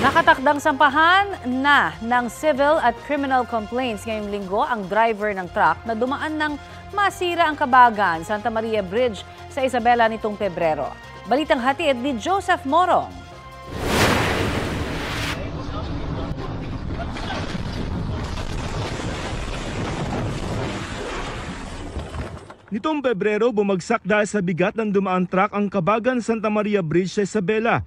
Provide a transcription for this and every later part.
Nakatakdang sampahan na ng civil at criminal complaints ngayong linggo ang driver ng truck na dumaan ng masira ang Kabagan, Santa Maria Bridge sa Isabela nitong Pebrero. Balitang hatid ni Joseph Morong. Nitong Pebrero, bumagsak dahil sa bigat ng dumaan truck ang Kabagan, Santa Maria Bridge sa Isabela.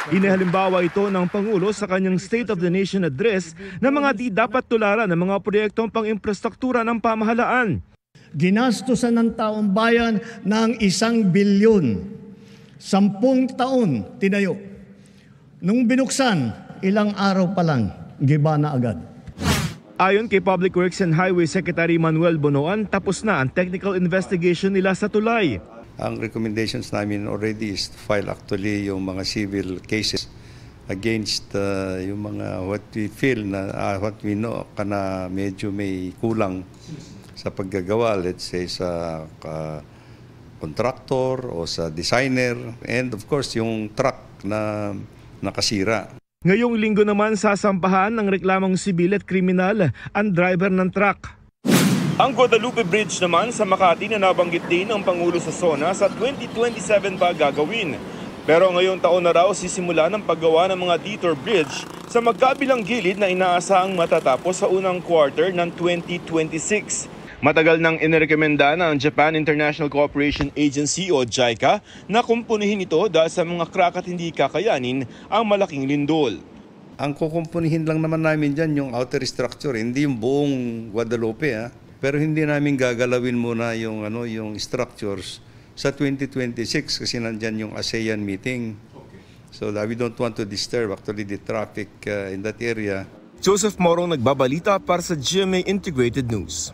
Inihalimbawa ito ng Pangulo sa kanyang State of the Nation Address na mga di dapat tularan ng mga proyektong pang-infrastruktura ng pamahalaan. Ginastusan ng taong bayan ng 1 bilyon. 10 taon tinayo. Nung binuksan, ilang araw pa lang, giba na agad. Ayon kay Public Works and Highway Secretary Manuel Bonoan, tapos na ang technical investigation nila sa tulay. Ang recommendations namin already is to file actually yung mga civil cases against yung mga what we feel na what we know na medyo may kulang sa paggagawa, let's say sa contractor o sa designer, and of course yung truck na nakasira. Ngayong linggo naman sasampahan ng reklamong sibil at kriminal ang driver ng truck. Ang Guadalupe Bridge naman sa Makati na nabanggit din ng Pangulo sa SONA sa 2027 pa gagawin. Pero ngayong taon na raw sisimula ng paggawa ng mga detour bridge sa magkabilang gilid na inaasahang matatapos sa unang quarter ng 2026. Matagal nang inirekomenda ng Japan International Cooperation Agency o JICA na kumpunihin ito dahil sa mga crack at hindi kakayanin ang malaking lindol. Ang kukumpunihin lang naman namin dyan yung outer structure, hindi yung buong Guadalupe. Pero hindi namin gagalawin muna yung structures sa 2026 kasi nandyan yung ASEAN meeting. So we don't want to disturb actually the traffic in that area. Joseph Morong nagbabalita para sa GMA Integrated News.